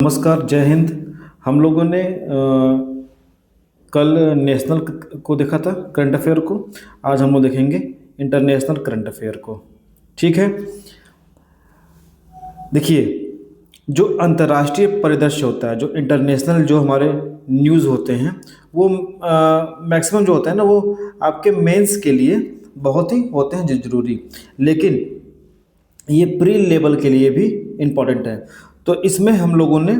नमस्कार, जय हिंद। हम लोगों ने कल नेशनल को देखा था, करंट अफेयर को। आज हम लोग देखेंगे इंटरनेशनल करंट अफेयर को। ठीक है। देखिए, जो अंतर्राष्ट्रीय परिदृश्य होता है, जो इंटरनेशनल जो हमारे न्यूज़ होते हैं, वो मैक्सिमम जो होता है ना, वो आपके मेंस के लिए बहुत ही होते हैं ज़रूरी। लेकिन ये प्री लेवल के लिए भी इम्पोर्टेंट है। तो इसमें हम लोगों ने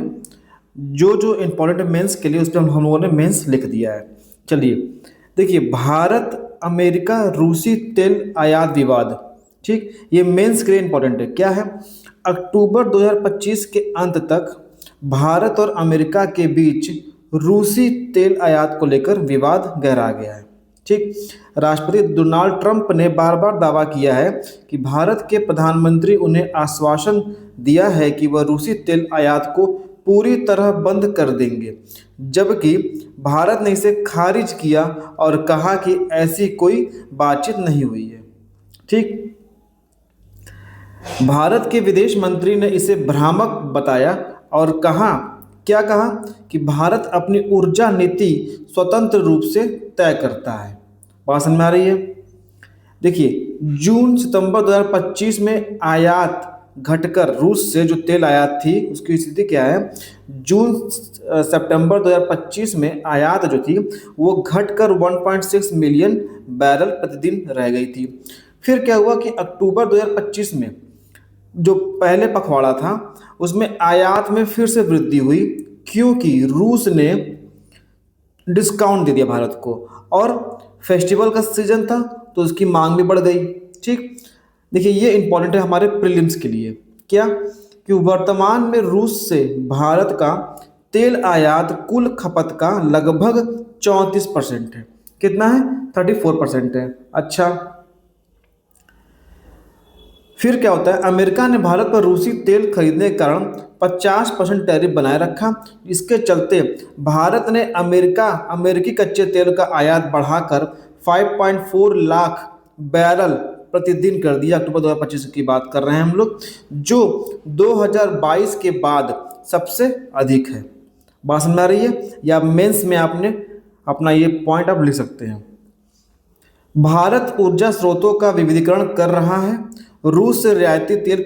जो जो इम्पोर्टेंट है मेंस के लिए, उस पर हम लोगों ने मेंस लिख दिया है। चलिए, देखिए, भारत अमेरिका रूसी तेल आयात विवाद। ठीक, ये मेंस के लिए इम्पोर्टेंट है। क्या है? अक्टूबर 2025 के अंत तक भारत और अमेरिका के बीच रूसी तेल आयात को लेकर विवाद गहरा गया है। ठीक, राष्ट्रपति डोनाल्ड ट्रंप ने बार बार दावा किया है कि भारत के प्रधानमंत्री उन्हें आश्वासन दिया है कि वह रूसी तेल आयात को पूरी तरह बंद कर देंगे, जबकि भारत ने इसे खारिज किया और कहा कि ऐसी कोई बातचीत नहीं हुई है। ठीक, भारत के विदेश मंत्री ने इसे भ्रामक बताया और कहा, क्या कहा कि भारत अपनी ऊर्जा नीति स्वतंत्र रूप से तय करता है। बात समझ में आ रही है? देखिए, जून सितंबर 2025 में आयात घटकर रूस से जो तेल आयात थी उसकी स्थिति क्या है? जून सितंबर 2025 में आयात जो थी वो घटकर 1.6 मिलियन बैरल प्रतिदिन रह गई थी। फिर क्या हुआ कि अक्टूबर 2025 में जो पहले पखवाड़ा था उसमें आयात में फिर से वृद्धि हुई, क्योंकि रूस ने डिस्काउंट दे दिया भारत को और फेस्टिवल का सीजन था तो उसकी मांग भी बढ़ गई। ठीक, देखिए, ये इंपॉर्टेंट है हमारे प्रीलिम्स के लिए। क्या? कि वर्तमान में रूस से भारत का तेल आयात कुल खपत का लगभग 34% है। कितना है? 34% है। अच्छा, फिर क्या होता है? अमेरिका ने भारत पर रूसी तेल खरीदने के कारण 50% टैरिफ बनाए रखा। इसके चलते भारत ने अमेरिकी कच्चे तेल का आयात बढ़ाकर 5.4 लाख बैरल प्रतिदिन कर दिया। अक्टूबर 2025 की बात कर रहे हैं हम लोग, जो 2022 के बाद सबसे अधिक है। बात समझ में आ रही है? या मेंस में आपने अपना ये पॉइंट आप लिख सकते हैं। भारत ऊर्जा स्रोतों का विविधीकरण कर रहा है। रूस से रियायती तेल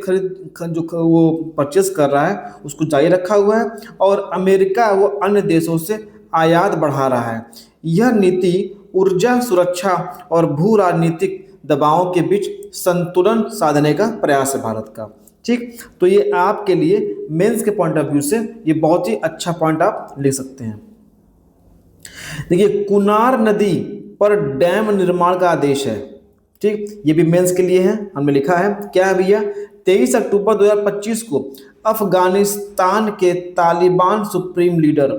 जो वो परचेस कर रहा है उसको जारी रखा हुआ है, और अमेरिका वो अन्य देशों से आयात बढ़ा रहा है। यह नीति ऊर्जा सुरक्षा और भू राजनीतिक दबावों के बीच संतुलन साधने का प्रयास है भारत का। ठीक, तो ये आपके लिए मेंस के पॉइंट ऑफ व्यू से ये बहुत ही अच्छा पॉइंट आप ले सकते हैं। देखिए, कुनार नदी पर डैम निर्माण का आदेश है। ठीक, ये भी मेंस के लिए है, हमने लिखा है। क्या है भैया? 23 अक्टूबर 2025 को अफगानिस्तान के तालिबान सुप्रीम लीडर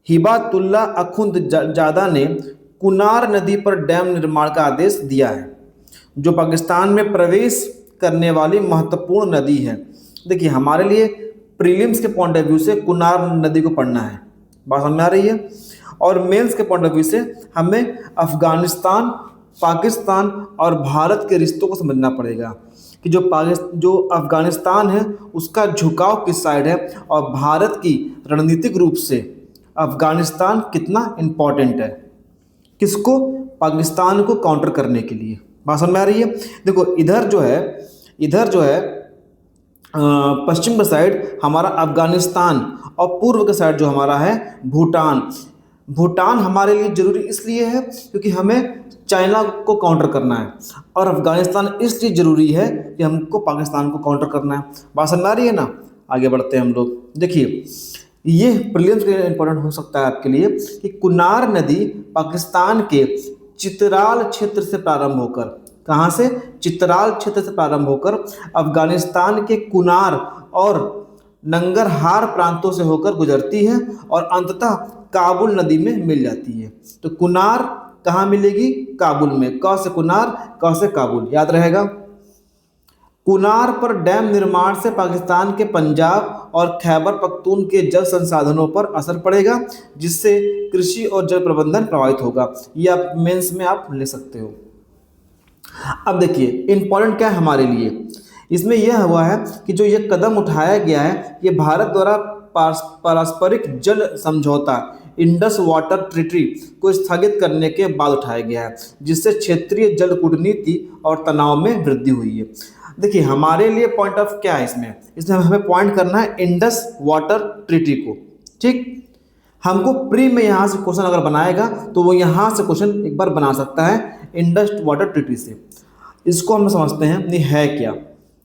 हिबातुल्ला जादा ने कुनार नदी पर डैम निर्माण का आदेश दिया है, जो पाकिस्तान में प्रवेश करने वाली महत्वपूर्ण नदी है। देखिए, हमारे लिए प्रीलिम्स के पॉइंट ऑफ व्यू से कुनार नदी को पढ़ना है। बात समझ में आ रही है? और मेंस के पॉइंट ऑफ व्यू से हमें अफगानिस्तान, पाकिस्तान और भारत के रिश्तों को समझना पड़ेगा कि जो अफगानिस्तान है उसका झुकाव किस साइड है, और भारत की रणनीतिक रूप से अफगानिस्तान कितना इम्पोर्टेंट है, किसको? पाकिस्तान को काउंटर करने के लिए। बात समझ में आ रही है? देखो, इधर जो है पश्चिम का साइड हमारा अफगानिस्तान, और पूर्व का साइड जो हमारा है भूटान। भूटान हमारे लिए जरूरी इसलिए है क्योंकि हमें चाइना को काउंटर करना है, और अफगानिस्तान इसलिए जरूरी है कि हमको पाकिस्तान को काउंटर करना है। बात समझ आ रही है ना? आगे बढ़ते हैं हम लोग। देखिए, ये प्रीलिम्स के लिए इंपॉर्टेंट हो सकता है आपके लिए कि कुनार नदी पाकिस्तान के चित्राल क्षेत्र से प्रारंभ होकर, कहाँ से? चित्राल क्षेत्र से प्रारंभ होकर अफगानिस्तान के कुनार और नंगरहार प्रांतों से होकर गुजरती है और अंततः काबुल नदी में मिल जाती है। तो कुनार कहाँ मिलेगी? काबुल में। क से कुनार, क से काबुल, याद रहेगा। कुनार पर डैम निर्माण से पाकिस्तान के पंजाब और खैबर पख्तून के जल संसाधनों पर असर पड़ेगा, जिससे कृषि और जल प्रबंधन प्रभावित होगा। ये आप मेंस में आप ले सकते हो। अब देखिए, इंपॉर्टेंट क्या है हमारे लिए इसमें? यह हुआ है कि जो ये कदम उठाया गया है ये भारत द्वारा पारस्परिक जल समझौता इंडस वाटर ट्रीटी को स्थगित करने के बाद उठाया गया है, जिससे क्षेत्रीय जल कूटनीति और तनाव में वृद्धि हुई है। देखिए हमारे लिए पॉइंट ऑफ क्या है इसमें, इसमें हमें पॉइंट करना है इंडस वाटर ट्रीटी को। ठीक, हमको प्री में यहाँ से क्वेश्चन अगर बनाएगा तो वो यहाँ से क्वेश्चन एक बार बना सकता है इंडस वाटर ट्रीटी से। इसको हम समझते हैं ये है क्या।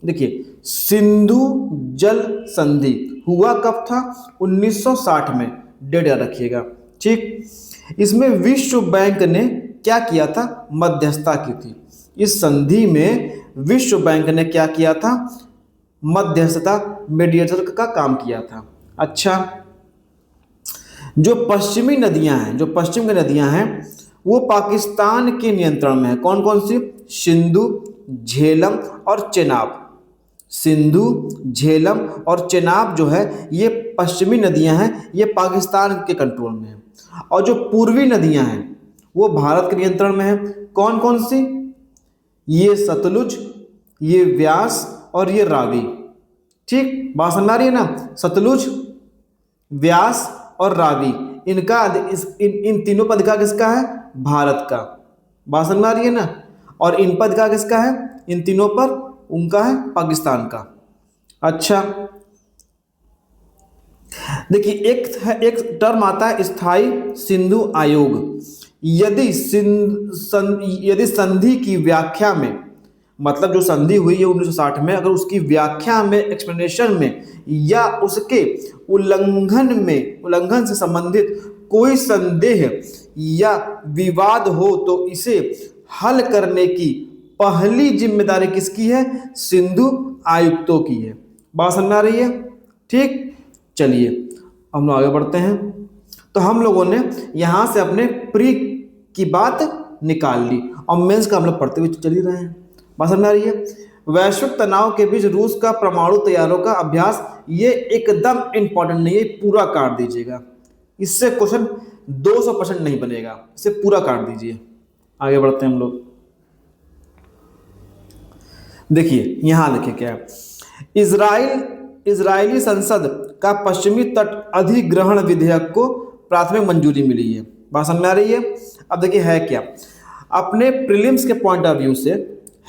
देखिए सिंधु जल संधि हुआ कब था, 1960 में, डेट याद रखिएगा। ठीक, इसमें विश्व बैंक ने क्या किया था, मध्यस्थता की थी। इस संधि में विश्व बैंक ने क्या किया था, मध्यस्थता, मीडिएटर का काम किया था। अच्छा, जो पश्चिमी नदियां हैं, जो पश्चिम की नदियां हैं वो पाकिस्तान के नियंत्रण में है। कौन कौन सी, सिंधु, झेलम और चेनाब। सिंधु, झेलम और चेनाब जो है ये पश्चिमी नदियां हैं, ये पाकिस्तान के कंट्रोल में है। और जो पूर्वी नदियां हैं वो भारत के नियंत्रण में है। कौन कौन सी, ये सतलुज, ये व्यास और ये रावी। ठीक, बात समझ आ रही है ना, सतलुज, व्यास और रावी, इनका इन तीनों पर अधिकार किसका है, भारत का। बात समझ आ रही है ना, और इन पर अधिकार किसका है, इन तीनों पर उनका है, पाकिस्तान का। अच्छा, देखिए एक टर्म आता है स्थायी सिंधु आयोग। यदि संधि की व्याख्या में, मतलब जो संधि हुई है 1960 में, अगर उसकी व्याख्या में, एक्सप्लेनेशन में या उसके उल्लंघन से संबंधित कोई संदेह या विवाद हो तो इसे हल करने की पहली जिम्मेदारी किसकी है, सिंधु आयुक्तों की है। बात समझ आ रही है। ठीक, चलिए हम लोग आगे बढ़ते हैं। तो हम लोगों ने यहाँ से अपने प्री की बात निकाल ली और मेंस का हम लोग पढ़ते हुए चल ही रहे हैं। बात समझ आ रही है। वैश्विक तनाव के बीच रूस का परमाणु तैयारों का अभ्यास, ये एकदम इंपॉर्टेंट नहीं है, पूरा काट दीजिएगा। इससे क्वेश्चन 200% नहीं बनेगा, इसे पूरा काट दीजिए। आगे बढ़ते हैं हम लोग। देखिए यहां देखिए क्या है, इजरायली संसद का पश्चिमी तट अधिग्रहण विधेयक को प्राथमिक मंजूरी मिली है। बात समझ में आ रही है। अब देखिए है क्या, अपने प्रीलिम्स के पॉइंट ऑफ व्यू से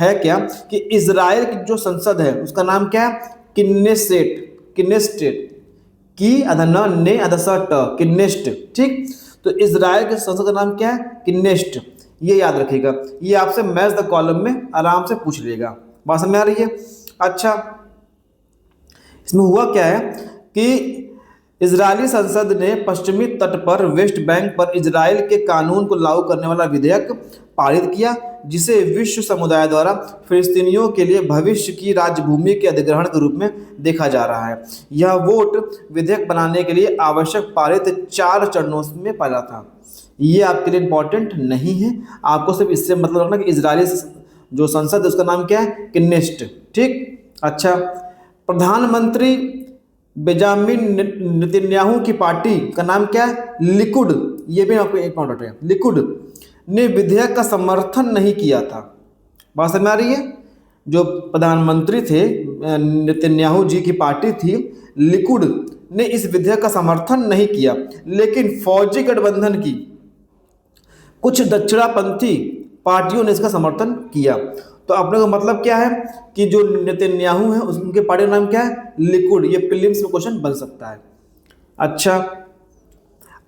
है क्या कि इजराइल की जो संसद है उसका नाम क्या है, किन्नेस्टेट, की अधन ने अधसट किन्नेस्ट। ठीक, तो इजराइल के संसद का नाम क्या है, किन्नेस्ट। ये याद रखिएगा, ये आपसे मैच द कॉलम में आराम से पूछ लेगा। बात समझ में आ रही है। अच्छा, इसमें हुआ क्या है कि इजरायली संसद ने पश्चिमी तट पर वेस्ट बैंक पर इजराइल के कानून को लागू करने वाला विधेयक पारित किया, जिसे विश्व समुदाय द्वारा फिलिस्तीनियों के लिए भविष्य की राज्यभूमि के अधिग्रहण के रूप में देखा जा रहा है। यह वोट विधेयक बनाने के लिए आवश्यक पारित 4 चरणों में पाया था। ये आपके लिए इंपॉर्टेंट नहीं है, आपको सिर्फ इससे मतलब रखना कि इजरायली जो संसद है उसका नाम क्या है, किन्नेस्ट। ठीक, अच्छा, प्रधानमंत्री बेंजामिन नेतन्याहू की पार्टी का नाम क्या है, लिकुड। ये भी आपको इंपॉर्टेंट है, लिकुड ने विधेयक का समर्थन नहीं किया था। बात समझ में आ रही है। जो प्रधानमंत्री थे नेतन्याहू जी की पार्टी थी लिकुड ने इस विधेयक का समर्थन नहीं किया, लेकिन फौजी गठबंधन की कुछ दक्षिणापंथी पार्टियों ने इसका समर्थन किया। तो अपने का मतलब क्या है कि जो नेतन्याहू है उनके पार्टी का नाम क्या है, लिकुड। ये प्रीलिम्स में क्वेश्चन बन सकता है। अच्छा,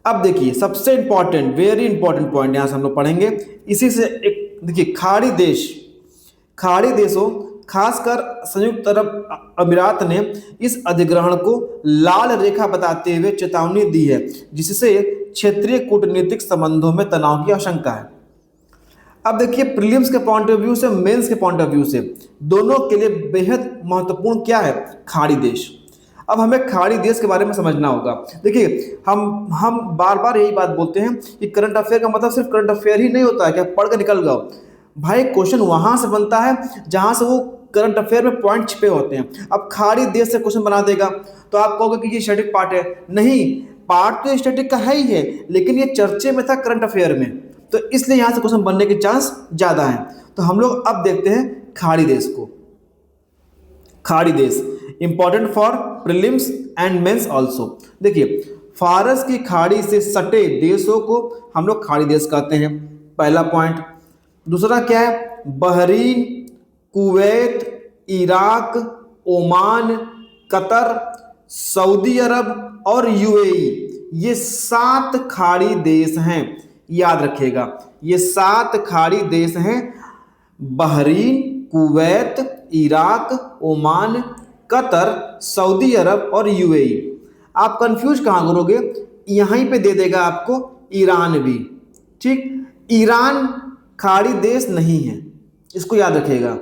अब देखिए सबसे इंपॉर्टेंट, वेरी इंपॉर्टेंट पॉइंट यहाँ से हम लोग पढ़ेंगे। इसी से एक देखिए, खाड़ी देशों खासकर संयुक्त अरब अमीरात ने इस अधिग्रहण को लाल रेखा बताते हुए चेतावनी दी है, जिससे क्षेत्रीय कूटनीतिक संबंधों में तनाव की आशंका है। अब देखिए प्रीलिम्स के पॉइंट ऑफ व्यू से, मेंस के पॉइंट ऑफ व्यू से, दोनों के लिए बेहद महत्वपूर्ण क्या है, खाड़ी देश। अब हमें खाड़ी देश के बारे में समझना होगा। देखिए हम बार बार यही बात बोलते हैं कि करंट अफेयर का मतलब सिर्फ करंट अफेयर ही नहीं होता है कि आप पढ़ कर निकल गए। भाई क्वेश्चन वहां से बनता है जहां से वो करंट अफेयर में पॉइंट छिपे होते हैं। अब खाड़ी देश से क्वेश्चन बना देगा तो आप कहोगे कि ये स्टैटिक पार्ट है। नहीं, पार्ट तो स्टैटिक का है ही है, लेकिन ये चर्चे में था करंट अफेयर में, तो इसलिए यहां से क्वेश्चन बनने के चांस ज्यादा है। तो हम लोग अब देखते हैं खाड़ी देश को। खाड़ी देश important for prelims and mains also. देखिए, फारस की खाड़ी से सटे देशों को हम लोग खाड़ी देश कहते हैं, पहला पॉइंट। दूसरा क्या है, Bahrain, Kuwait, Iraq, Oman, Qatar, Saudi Arabia और यूएई, ये 7 खाड़ी देश हैं। याद रखिएगा, ये 7 खाड़ी देश हैं, Bahrain, Kuwait, Iraq, Oman, Qatar, Saudi Arabia और यूएई। आप कंफ्यूज कहाँ करोगे, यहीं पे दे देगा आपको ईरान भी। ठीक, ईरान खाड़ी देश नहीं है, इसको याद रखिएगा।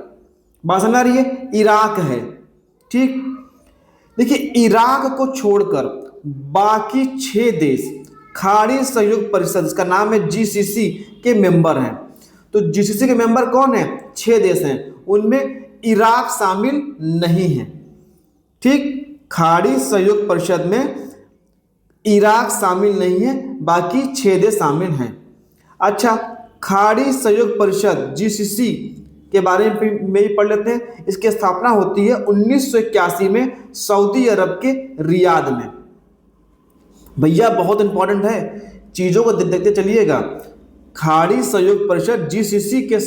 बात समझ आ रही है, इराक है। ठीक, देखिए, इराक को छोड़कर बाकी 6 देश खाड़ी सहयोग परिषद, इसका नाम है जीसीसी, के मेंबर हैं। तो जीसीसी के मेंबर कौन है, 6 देश हैं, उनमें इराक शामिल नहीं है। ठीक, खाड़ी सहयोग परिषद में इराक शामिल नहीं है, बाकी 6 देश शामिल हैं। अच्छा, खाड़ी सहयोग परिषद जीसीसी के बारे में भी पढ़ लेते हैं। इसकी स्थापना होती है 1981 में सऊदी अरब के रियाद में। भैया बहुत इंपॉर्टेंट है, चीज़ों को देखते चलिएगा। खाड़ी सहयोग परिषद जीसीसी के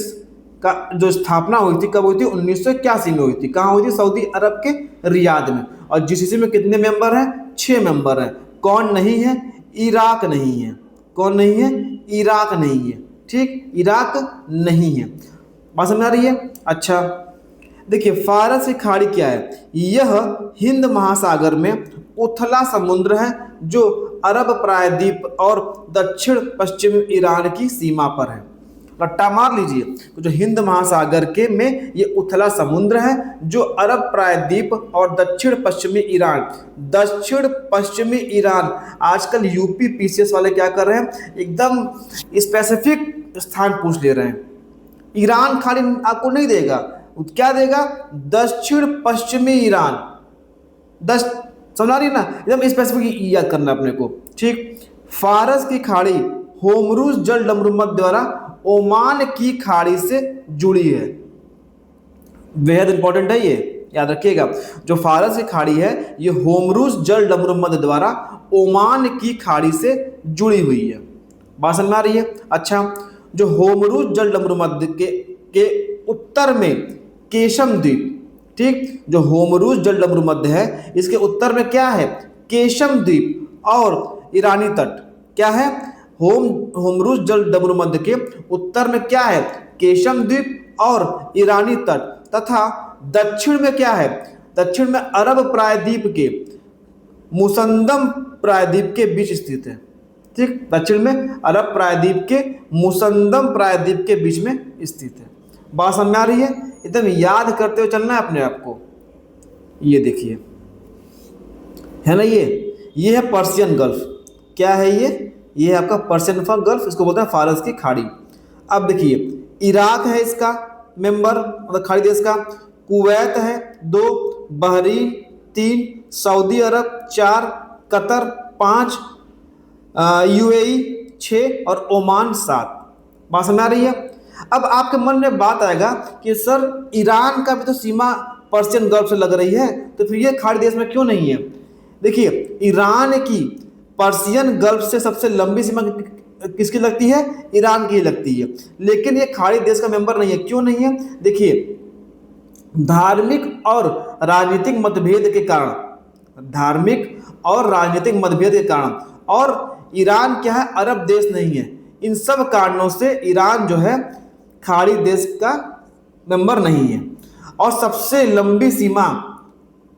का जो स्थापना हुई थी, कब हुई थी, 1981 में हुई थी। कहाँ हुई थी, सऊदी अरब के रियाद में। और जीसीसी में कितने मेंबर हैं, 6 मेंबर हैं। कौन नहीं है, इराक नहीं है। कौन नहीं है, इराक नहीं है। ठीक, इराक नहीं है। बात समझ आ रही है। अच्छा, देखिए, फारस की खाड़ी क्या है, यह हिंद महासागर में उथला समुद्र है जो अरब प्रायद्वीप और दक्षिण पश्चिम ईरान की सीमा पर है। रट्टा मार लीजिए, तो जो हिंद महासागर के में ये उथला समुद्र है जो अरब प्रायद्वीप और दक्षिण पश्चिमी ईरान। आजकल यूपी पीसीएस वाले क्या कर रहे हैं, एकदम स्पेसिफिक स्थान पूछ ले रहे हैं। ईरान खाली आपको नहीं देगा, क्या देगा, दक्षिण पश्चिमी ईरान। समझ रही ना, एकदम स्पेसिफिक याद करना अपने को। ठीक, फारस की खाड़ी होमरूज जल डमरूमत द्वारा ओमान की खाड़ी से जुड़ी है। बेहद इंपॉर्टेंट है, ये याद रखिएगा। जो फारस की खाड़ी है, ये होमरूज जल डमरूमत द्वारा ओमान की खाड़ी से जुड़ी हुई है। बात समझ में आ रही है। अच्छा, जो होमरूज जल डमरूमत के उत्तर में केशम द्वीप, ठीक, जो होमरूज जल डमरूमध्य है, इसके उत्तर में क्या है, केशम द्वीप और ईरानी तट। क्या है, होमरूज जल डमरूमध्य के उत्तर में क्या है, केशम द्वीप और ईरानी तट, तथा दक्षिण में क्या है, दक्षिण में अरब प्रायद्वीप के मुसंदम प्रायद्वीप के बीच स्थित है। ठीक, दक्षिण में अरब प्रायद्वीप के मुसंदम प्रायद्वीप के बीच में स्थित है। बात समझ में आ रही है, एकदम याद करते हुए चलना है अपने आप को। ये देखिए, है ना, ये है पर्शियन गल्फ। क्या है ये है आपका पर्शियन गल्फ, इसको बोलते हैं फारस की खाड़ी। अब देखिए, इराक है इसका मेंबर, मतलब खाड़ी देश का। कुवैत है 2, बहरीन 3, सऊदी अरब 4, कतर 5, यूएई 6 और ओमान 7। बात समझ आ रही है। अब आपके मन में बात आएगा कि सर, ईरान का भी तो सीमा पर्शियन गल्फ से लग रही है, तो फिर ये खाड़ी देश में क्यों नहीं है। देखिए, ईरान की पर्शियन गल्फ से सबसे लंबी सीमा किसकी लगती है, ईरान की लगती है, लेकिन ये खाड़ी देश का मेंबर नहीं है। क्यों नहीं है, देखिए, धार्मिक और राजनीतिक मतभेद के कारण, और ईरान क्या है, अरब देश नहीं है। इन सब कारणों से ईरान जो है खाड़ी देश का मेंबर नहीं है। और सबसे लंबी सीमा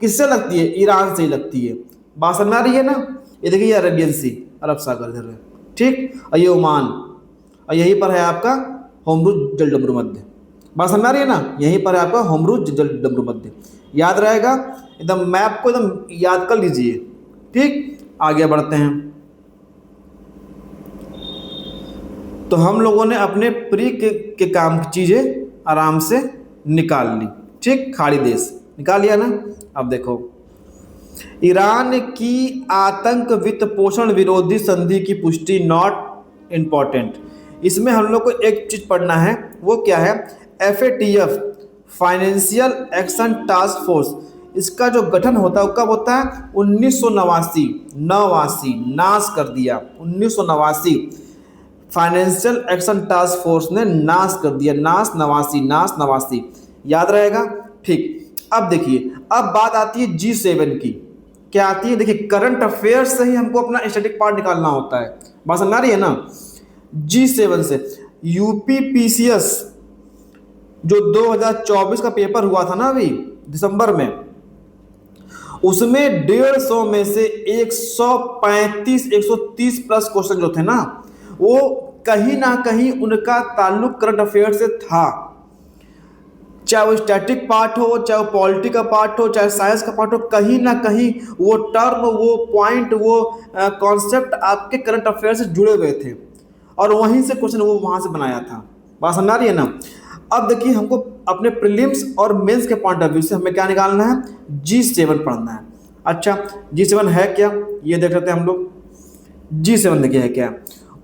किससे लगती है, ईरान से ही लगती है। बात समझ आ रही है ना। ये देखिए, अरेबियन सी, अरब सागर इधर है। ठीक, और ये ओमान, और यहीं पर है आपका होमरूज जल डमरूमध्य। बात समझ आ रही है ना, यहीं पर है आपका होमरूज जल डमरूमध्य। याद रहेगा, एकदम मैप को एकदम याद कर लीजिए। ठीक, आगे बढ़ते हैं। तो हम लोगों ने अपने प्री के काम की चीज़ें आराम से निकाल ली। ठीक, खाड़ी देश निकाल लिया ना। अब देखो, ईरान की आतंक वित्त पोषण विरोधी संधि की पुष्टि नॉट इम्पॉर्टेंट। इसमें हम लोग को एक चीज़ पढ़ना है, वो क्या है, FATF financial action task force. इसका जो गठन होता है वो कब होता है? 1989। नवासी, नाश कर दिया, 1989 फाइनेंशियल एक्शन टास्क फोर्स ने नाश कर दिया। नाश नवासी, नाश नवासी, याद रहेगा। ठीक, अब देखिए, अब बात आती है G7 की। क्या आती है? देखिए, करंट अफेयर्स से ही हमको अपना स्टैटिक पार्ट निकालना होता है। बात समझ आ रही है ना? G7 से यूपीपीसीएस जो 2024 का पेपर हुआ था ना अभी दिसंबर में, उसमें 150 में से 135 130 प्लस क्वेश्चन जो थे ना, वो कहीं ना कहीं उनका ताल्लुक करंट अफेयर से था। चाहे वो स्टैटिक पार्ट हो, चाहे वो पॉलिटी का पार्ट हो, चाहे साइंस का पार्ट हो, कहीं ना कहीं वो टर्म, वो पॉइंट, वो कॉन्सेप्ट आपके करंट अफेयर से जुड़े हुए थे और वहीं से क्वेश्चन वो वहां से बनाया था। बात समझ आ रही है ना? अब देखिए, हमको अपने प्रीलिम्स और मेंस के पॉइंट ऑफ व्यू से हमें क्या निकालना है? G7 पढ़ना है। अच्छा, G7 है क्या, ये देख लेते हैं हम लोग। G7 देखिए है क्या।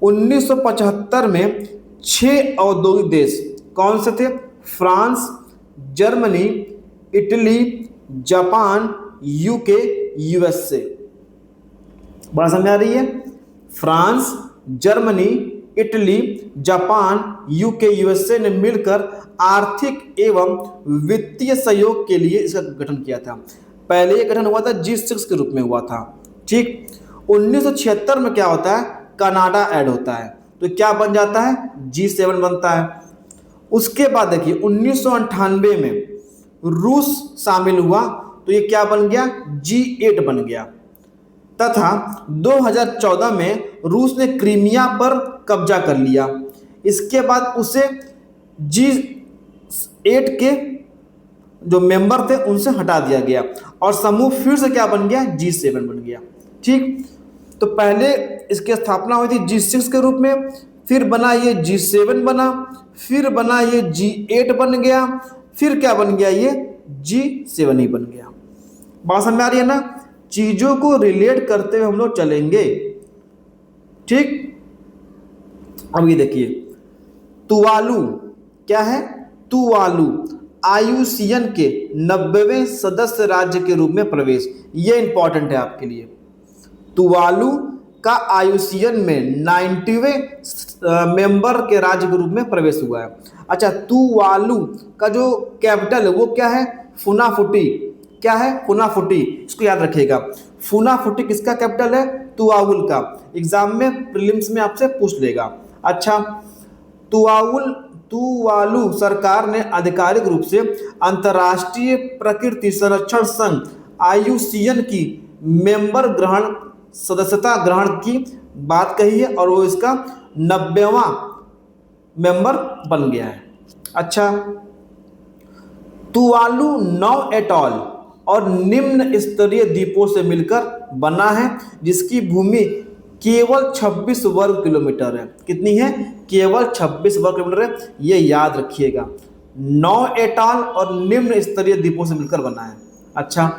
1975 में 6 औद्योगिक देश कौन से थे? France, Germany, Italy, Japan, UK, USA. बड़ा समझ आ रही है? France, Germany, Italy, Japan, UK, USA ने मिलकर आर्थिक एवं वित्तीय सहयोग के लिए इसका गठन किया था। पहले ये गठन हुआ था G6 के रूप में हुआ था। ठीक, 1976 में क्या होता है? कनाडा ऐड होता है, तो क्या बन जाता है? G7 बनता है। उसके बाद देखिए 1998 में रूस शामिल हुआ, तो ये क्या बन गया? G8 बन गया। तथा 2014 में रूस ने क्रीमिया पर कब्जा कर लिया। इसके बाद उसे G8 के जो मेंबर थे उनसे हटा दिया गया और समूह फिर से क्या बन गया? G7 बन गया। ठीक, तो पहले इसकी स्थापना हुई थी G6 के रूप में, फिर बना ये G7 बना, फिर बना ये G8 बन गया, फिर क्या बन गया? ये G7 ही बन गया। बात समझ में आ रही है ना? चीजों को रिलेट करते हुए हम लोग चलेंगे। ठीक, अब ये देखिए, तुवालू क्या है? तुवालू आयुसियन के 90वें सदस्य राज्य के रूप में प्रवेश, ये इंपॉर्टेंट है आपके लिए। तुवालू का आयुसियन में 90वें मेंबर के राज्य के रूप में प्रवेश हुआ है। अच्छा, तुवालू का जो कैपिटल है वो क्या है? फुनाफुटी। क्या है? फुनाफुटी। इसको याद रखिएगा। फुनाफुटी किसका कैपिटल है? तुवालू का। एग्जाम में प्रीलिम्स में आपसे पूछ लेगा। अच्छा, तुवालू सरकार ने आधिकारिक रूप से अंतर्राष्ट्रीय प्रकृति संरक्षण संघ आयुसियन की मेंबर ग्रहण सदस्यता ग्रहण की बात कही है और वो इसका 90वां मेंबर बन गया है। अच्छा, तुवालू 9 एटॉल और निम्न स्तरीय द्वीपों से मिलकर बना है, जिसकी भूमि केवल 26 वर्ग किलोमीटर है। कितनी है? केवल 26 वर्ग किलोमीटर है, ये याद रखिएगा। 9 एटॉल और निम्न स्तरीय द्वीपों से मिलकर बना है। अच्छा,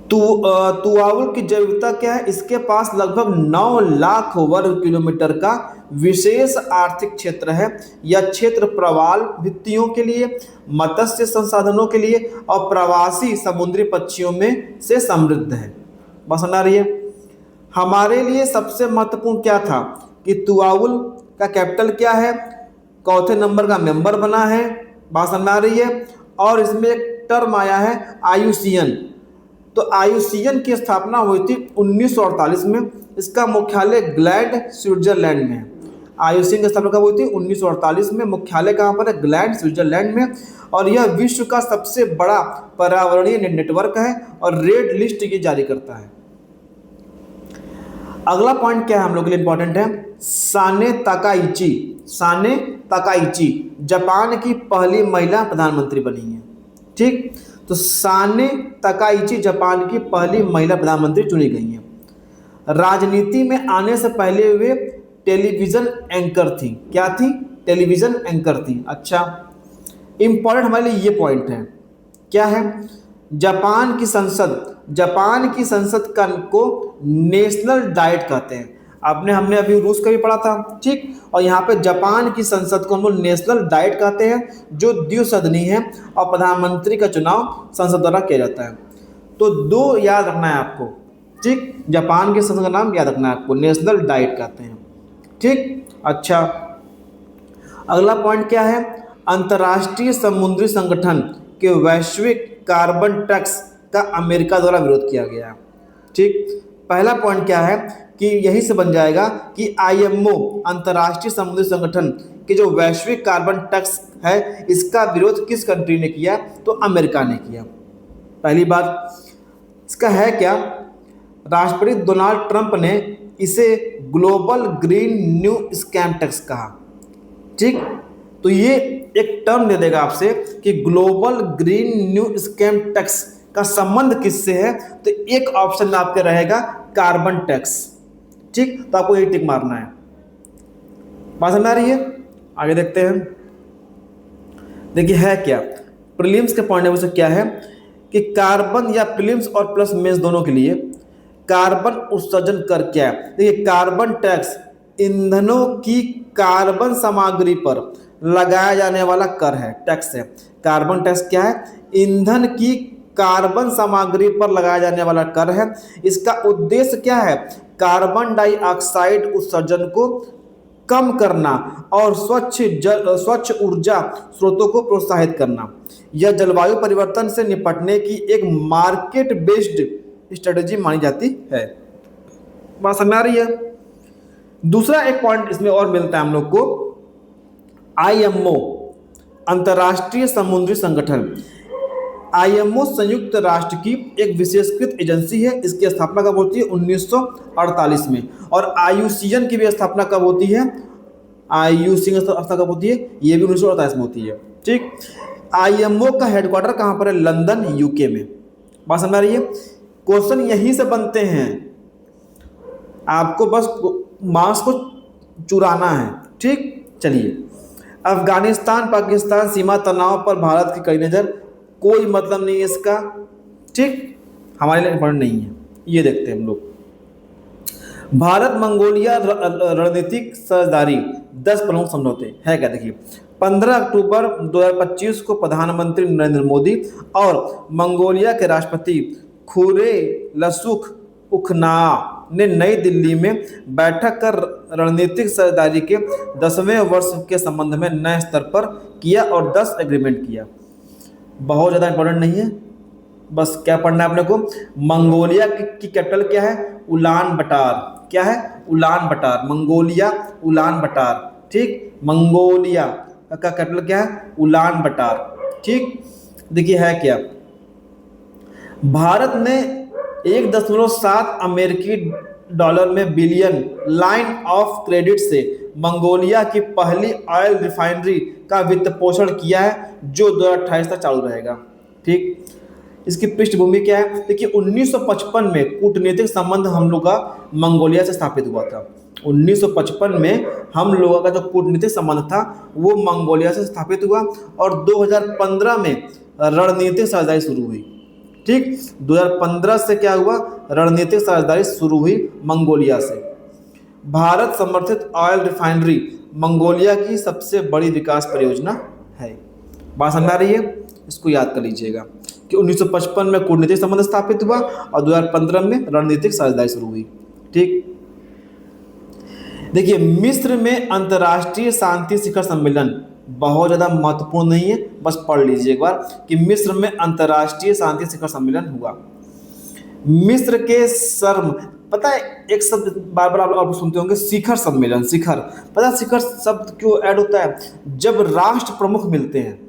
तुवालू की जैविकता क्या है? इसके पास लगभग 9 लाख वर्ग किलोमीटर का विशेष आर्थिक क्षेत्र है। यह क्षेत्र प्रवाल भित्तियों के लिए, मत्स्य संसाधनों के लिए और प्रवासी समुद्री पक्षियों में से समृद्ध है। बस समझ आ रही है? हमारे लिए सबसे महत्वपूर्ण क्या था कि तुवालू का कैपिटल क्या है, चौथे नंबर का मेंबर बना है। बात समझ आ रही है? और इसमें एक टर्म आया है आयुसियन। तो आयुसियन की स्थापना हुई थी 1948 में। इसका मुख्यालय ग्लैंड स्विट्जरलैंड में है। आयुसियन की स्थापना कब हुई थी? 1948 में। मुख्यालय कहाँ पर है? ग्लैंड स्विट्जरलैंड में। और यह विश्व का सबसे बड़ा पर्यावरणीय नेटवर्क है और रेड लिस्ट ये जारी करता है। अगला पॉइंट क्या है हम लोग के लिए इंपॉर्टेंट है? Sanae Takaichi. Sanae Takaichi Japan की पहली महिला प्रधानमंत्री बनी है। ठीक, तो साने ताकाइची जापान की पहली महिला प्रधानमंत्री चुनी गई हैं। राजनीति में आने से पहले वे टेलीविजन एंकर थी। क्या थी? टेलीविजन एंकर थी। अच्छा, इंपॉर्टेंट हमारे लिए ये पॉइंट है। क्या है? जापान की संसद को नेशनल डाइट कहते हैं। आपने हमने अभी रूस का भी पढ़ा था, ठीक। और यहाँ पे जापान की संसद को हम लोग नेशनल डाइट कहते हैं, जो द्विसदनीय है और प्रधानमंत्री का चुनाव संसद द्वारा किया जाता है। तो दो याद रखना है आपको, ठीक। जापान की संसद का नाम याद रखना है आपको, नेशनल डाइट कहते हैं, ठीक। अच्छा, अगला पॉइंट क्या है, अंतर्राष्ट्रीय समुद्री संगठन के वैश्विक कार्बन टैक्स का अमेरिका द्वारा विरोध किया गया है, ठीक। पहला पॉइंट क्या है कि यही से बन जाएगा कि आईएमओ अंतर्राष्ट्रीय समुद्री संगठन के जो वैश्विक कार्बन टैक्स है, इसका विरोध किस कंट्री ने किया, तो अमेरिका ने किया। पहली बात, इसका है क्या, राष्ट्रपति डोनाल्ड ट्रंप ने इसे global green new scam tax कहा, ठीक। तो ये एक टर्म दे देगा आपसे कि global green new scam tax का संबंध किससे है, तो एक ऑप्शन में आपके रहेगा कार्बन टैक्स, ठीक। तो आपको यही टिक मारना है। बात समझ आ रही है, आगे देखते हैं। देखिए है क्या, प्रीलिम्स के पॉइंट ऑफ व्यू से क्या है कि कार्बन या प्रीलिम्स और प्लस मेंस दोनों के लिए कार्बन उत्सर्जन कर क्या है। देखिए कार्बन टैक्स ईंधनों की कार्बन सामग्री पर लगाया जाने वाला कर है, टैक्स है। कार्बन टैक्स क्या है, ईंधन की कार्बन सामग्री पर लगाया जाने वाला कर है। इसका उद्देश्य क्या है, कार्बन डाइऑक्साइड उत्सर्जन को कम करना और स्वच्छ ऊर्जा स्रोतों को प्रोत्साहित करना। यह जलवायु परिवर्तन से निपटने की एक मार्केट बेस्ड स्ट्रेटेजी मानी जाती है। बात समझ आ रही है। दूसरा एक पॉइंट इसमें और मिलता है हम लोग को, आईएमओ अंतर्राष्ट्रीय समुद्री संगठन। आईएमओ संयुक्त राष्ट्र की एक विशेषकृत एजेंसी है। इसकी स्थापना कब होती है, 1948 में। और आईयूसीएन की भी स्थापना कब होती है, आईयूसीएन की स्थापना कब होती है, ये भी 1948 में होती है, ठीक। आईएमओ का हेडक्वार्टर कहाँ पर है, लंदन, यूके में। बात समझ आ रही है। क्वेश्चन यहीं से बनते हैं, आपको बस मार्क्स को चुराना है, ठीक। चलिए, अफगानिस्तान पाकिस्तान सीमा तनाव पर भारत की कड़ी नज़र, कोई मतलब नहीं है इसका, ठीक, हमारे लिए इंपॉर्टेंट नहीं है। ये देखते हैं हम लोग, भारत मंगोलिया रणनीतिक साझेदारी 10 प्रमुख समझौते है क्या। देखिए 15 अक्टूबर 2025 को प्रधानमंत्री नरेंद्र मोदी और मंगोलिया के राष्ट्रपति खुरेलसुख उखना ने नई दिल्ली में बैठक कर रणनीतिक साझेदारी के 10वें वर्ष के संबंध में नए स्तर पर किया और 10 एग्रीमेंट किया। बहुत ज़्यादा इंपॉर्टेंट नहीं है, बस क्या पढ़ना है अपने को, मंगोलिया की कैपिटल क्या है, उलान बटार। क्या है, उलान बटार, मंगोलिया उलान बटार, ठीक। मंगोलिया का कैपिटल क्या है, उलान बटार, ठीक। देखिए है क्या, भारत ने 1.7 अमेरिकी डॉलर में बिलियन लाइन ऑफ क्रेडिट से मंगोलिया की पहली ऑयल रिफाइनरी का वित्त पोषण किया है, जो 2028 तक चालू रहेगा, ठीक। इसकी पृष्ठभूमि क्या है, देखिए 1955 में कूटनीतिक संबंध हम लोग का मंगोलिया से स्थापित हुआ था। 1955 में हम लोगों का जो कूटनीतिक संबंध था वो मंगोलिया से स्थापित हुआ और 2015 में रणनीतिक साझेदारी शुरू हुई, ठीक। 2015 से क्या हुआ, रणनीतिक साझेदारी शुरू हुई मंगोलिया से। भारत समर्थित ऑयल रिफाइनरी मंगोलिया की सबसे बड़ी विकास परियोजना है। बात समझ आ रही है, इसको याद कर लीजिएगा कि 1955 में कूटनीतिक संबंध स्थापित हुआ और 2015 में रणनीतिक साझेदारी शुरू हुई, ठीक। देखिए मिस्र में अंतर्राष्ट्रीय शांति शिखर सम्मेलन, बहुत ज़्यादा महत्वपूर्ण नहीं है, बस पढ़ लीजिए एक बार कि मिस्र में अंतर्राष्ट्रीय शांति शिखर सम्मेलन हुआ। मिस्र के शर्म, पता है एक शब्द बार बार आप सुनते होंगे, शिखर सम्मेलन। शिखर, पता है शिखर शब्द क्यों ऐड होता है, जब राष्ट्र प्रमुख मिलते हैं,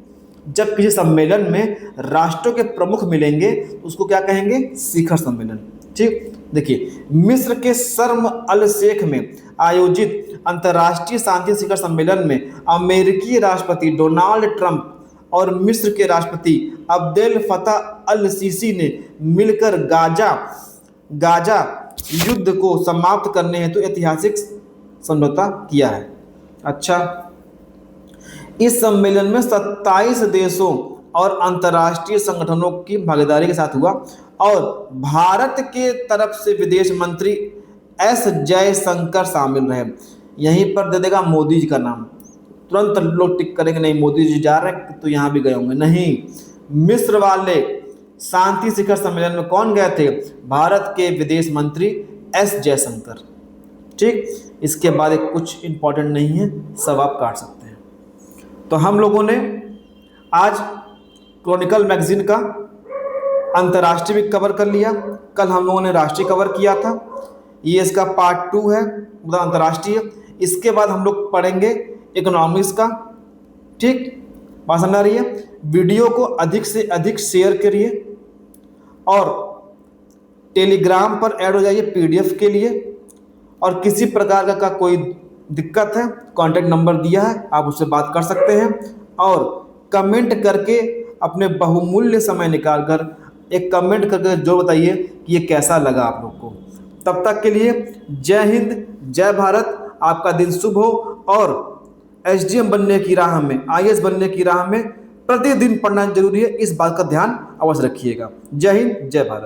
जब किसी सम्मेलन में राष्ट्रों के प्रमुख मिलेंगे तो उसको क्या कहेंगे, शिखर सम्मेलन, ठीक। देखिए मिस्र के शर्म अल शेख में आयोजित अंतर्राष्ट्रीय शांति शिखर सम्मेलन में अमेरिकी राष्ट्रपति डोनाल्ड ट्रंप और मिस्र के राष्ट्रपति अब्देल फतह अल सीसी ने मिलकर गाजा युद्ध को समाप्त करने हेतु ऐतिहासिक समझौता किया है। अच्छा, इस सम्मेलन में 27 देशों और अंतर्राष्ट्रीय संगठनों की भागीदारी के साथ हुआ और भारत के तरफ से विदेश मंत्री एस जयशंकर शामिल रहे। यहीं पर दे देगा मोदी जी का नाम, तुरंत लोग टिक करेंगे नहीं मोदी जी जा रहे हैं तो यहाँ भी गए होंगे। नहीं, मिस्र वाले शांति शिखर सम्मेलन में कौन गए थे? भारत के विदेश मंत्री एस जयशंकर। ठीक, इसके बाद एक कुछ इंपॉर्टेंट नहीं है, सब आप काट सकते हैं। तो हम लोगों ने आज क्रॉनिकल मैगजीन का अंतर्राष्ट्रीय भी कवर कर लिया, कल हम लोगों ने राष्ट्रीय कवर किया था, ये इसका पार्ट 2 है, मतलब अंतर्राष्ट्रीय। इसके बाद हम लोग पढ़ेंगे इकोनॉमिक्स का। ठीक, बात समझ आ रही है? वीडियो को अधिक से अधिक शेयर करिए और टेलीग्राम पर ऐड हो जाइए पीडीएफ के लिए। और किसी प्रकार का कोई दिक्कत है, कॉन्टैक्ट नंबर दिया है, आप उससे बात कर सकते हैं। और कमेंट करके अपने बहुमूल्य समय निकालकर एक कमेंट करके जो बताइए कि ये कैसा लगा आप लोग को। तब तक के लिए जय हिंद, जय भारत, आपका दिन शुभ हो। और एसडीएम बनने की राह में, आईएएस बनने की राह में प्रतिदिन पढ़ना जरूरी है, इस बात का ध्यान अवश्य रखिएगा। जय हिंद, जय भारत।